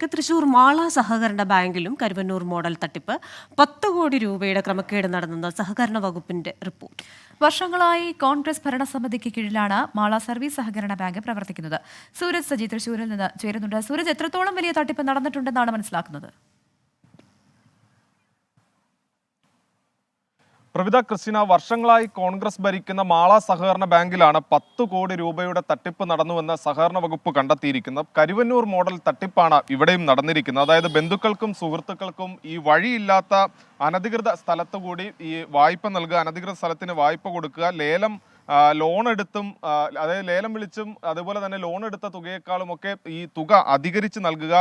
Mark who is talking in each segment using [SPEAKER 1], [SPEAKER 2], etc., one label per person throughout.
[SPEAKER 1] വാർത്തകളിലേക്ക്. തൃശൂർ മാള സഹകരണ ബാങ്കിലും കരുവന്നൂർ മോഡൽ തട്ടിപ്പ് 10 കോടി രൂപയുടെ ക്രമക്കേട് നടന്നെന്ന് സഹകരണ വകുപ്പിന്റെ റിപ്പോർട്ട്.
[SPEAKER 2] വർഷങ്ങളായി കോൺഗ്രസ് ഭരണസമിതിക്ക് കീഴിലാണ് മാള സർവീസ് സഹകരണ ബാങ്ക് പ്രവർത്തിക്കുന്നത്. സൂരജ് സജി തൃശൂരിൽ നിന്ന് ചേരുന്നുണ്ട്. സൂരജ്, എത്രത്തോളം വലിയ തട്ടിപ്പ് നടന്നിട്ടുണ്ടെന്നാണ് മനസ്സിലാക്കുന്നത്?
[SPEAKER 3] പ്രവിത ക്രിസ്റ്റിന, വർഷങ്ങളായി കോൺഗ്രസ് ഭരിക്കുന്ന മാള സഹകരണ ബാങ്കിലാണ് 10 കോടി രൂപയുടെ തട്ടിപ്പ് നടന്നുവെന്ന് സഹകരണ വകുപ്പ് കണ്ടെത്തിയിരിക്കുന്നത്. കരുവന്നൂർ മോഡൽ തട്ടിപ്പാണ് ഇവിടെയും നടന്നിരിക്കുന്നത്. അതായത് ബന്ധുക്കൾക്കും സുഹൃത്തുക്കൾക്കും ഈ വഴിയില്ലാത്ത അനധികൃത സ്ഥലത്തു കൂടി ഈ വായ്പ നൽകുക, അനധികൃത സ്ഥലത്തിന് വായ്പ കൊടുക്കുക, ലോൺ എടുത്തും അതായത് ലേലം വിളിച്ചും അതുപോലെ തന്നെ ലോൺ എടുത്ത തുകയെക്കാളും ഒക്കെ ഈ തുക അധികരിച്ച് നൽകുക,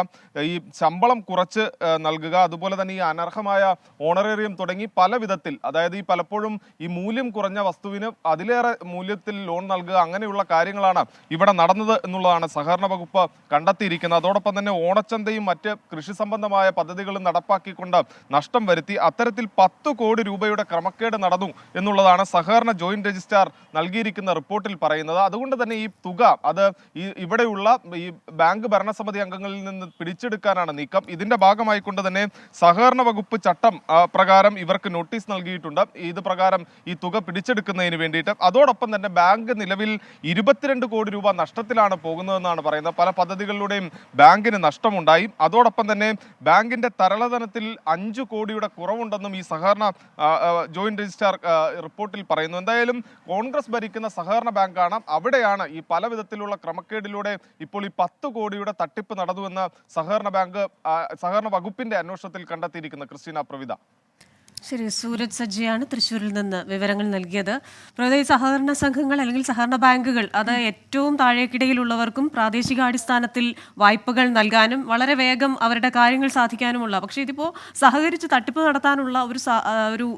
[SPEAKER 3] ഈ ശമ്പളം കുറച്ച് നൽകുക, അതുപോലെ തന്നെ ഈ അനർഹമായ ഓണറേറിയം തുടങ്ങി പല വിധത്തിൽ, അതായത് ഈ പലപ്പോഴും ഈ മൂല്യം കുറഞ്ഞ വസ്തുവിന് അതിലേറെ മൂല്യത്തിൽ ലോൺ നൽകുക, അങ്ങനെയുള്ള കാര്യങ്ങളാണ് ഇവിടെ നടന്നത് എന്നുള്ളതാണ് സഹകരണ വകുപ്പ് കണ്ടെത്തിയിരിക്കുന്നത്. അതോടൊപ്പം തന്നെ ഓണച്ചന്തയും മറ്റ് കൃഷി സംബന്ധമായ പദ്ധതികളും നടപ്പാക്കിക്കൊണ്ട് നഷ്ടം വരുത്തി. അത്തരത്തിൽ 10 കോടി രൂപയുടെ ക്രമക്കേട് നടന്നു എന്നുള്ളതാണ് സഹകരണ ജോയിന്റ് രജിസ്ട്രാർ നൽകിയിരിക്കുന്ന റിപ്പോർട്ടിൽ പറയുന്നത്. അതുകൊണ്ട് തന്നെ ഈ തുക അത് ഇവിടെയുള്ള ഈ ബാങ്ക് ഭരണസമിതി അംഗങ്ങളിൽ നിന്ന് പിടിച്ചെടുക്കാനാണ് നീക്കം. ഇതിന്റെ ഭാഗമായിക്കൊണ്ട് തന്നെ സഹകരണ വകുപ്പ് ചട്ടം പ്രകാരം ഇവർക്ക് നോട്ടീസ് നൽകിയിട്ടുണ്ട്. ഇത് പ്രകാരം ഈ തുക പിടിച്ചെടുക്കുന്നതിന് വേണ്ടിയിട്ട്. അതോടൊപ്പം തന്നെ ബാങ്ക് നിലവിൽ 22 കോടി രൂപ നഷ്ടത്തിലാണ് പോകുന്നതെന്നാണ് പറയുന്നത്. പല പദ്ധതികളിലൂടെയും ബാങ്കിന് നഷ്ടമുണ്ടായി. അതോടൊപ്പം തന്നെ ബാങ്കിന്റെ തരളധനത്തിൽ 5 കോടിയുടെ കുറവുണ്ടെന്നും ഈ സഹകരണ ജോയിന്റ് രജിസ്ട്രാർ റിപ്പോർട്ടിൽ പറയുന്നു. എന്തായാലും കോൺഗ്രസ് ഭരിക്കുന്ന സഹകരണ ബാങ്കാണ്. അവിടെയാണ് ഈ പല വിധത്തിലുള്ള ക്രമക്കേടിലൂടെ ഇപ്പോൾ ഈ 10 കോടിയുടെ തട്ടിപ്പ് നടന്നുവെന്ന് സഹകരണ വകുപ്പിന്റെ അന്വേഷണത്തിൽ കണ്ടെത്തിയിരിക്കുന്നത്. ക്രിസ്റ്റീന, പ്രവിത.
[SPEAKER 1] ശരി, സൂരജ് സജ്ജിയാണ് തൃശ്ശൂരിൽ നിന്ന് വിവരങ്ങൾ നൽകിയത്. പ്രത്യേകിച്ച് സഹകരണ സംഘങ്ങൾ അല്ലെങ്കിൽ സഹകരണ ബാങ്കുകൾ അത് ഏറ്റവും താഴേക്കിടയിലുള്ളവർക്കും പ്രാദേശികാടിസ്ഥാനത്തിൽ വായ്പകൾ നൽകാനും വളരെ വേഗം അവരുടെ കാര്യങ്ങൾ സാധിക്കാനുമുള്ള, പക്ഷേ ഇതിപ്പോൾ സഹകരിച്ച് തട്ടിപ്പ് നടത്താനുള്ള ഒരു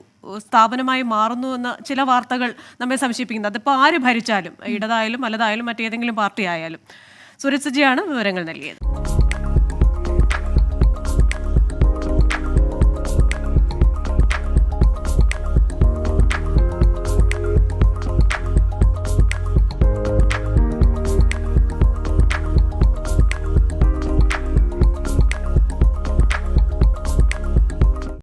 [SPEAKER 1] സ്ഥാപനമായി മാറുന്നുവെന്ന ചില വാർത്തകൾ നമ്മെ സംശയിപ്പിക്കുന്നത്. അതിപ്പോൾ ആര് ഭരിച്ചാലും, ഇടതായാലും വലതായാലും മറ്റേതെങ്കിലും പാർട്ടി ആയാലും. സൂരജ് സജ്ജിയാണ് വിവരങ്ങൾ നൽകിയത്.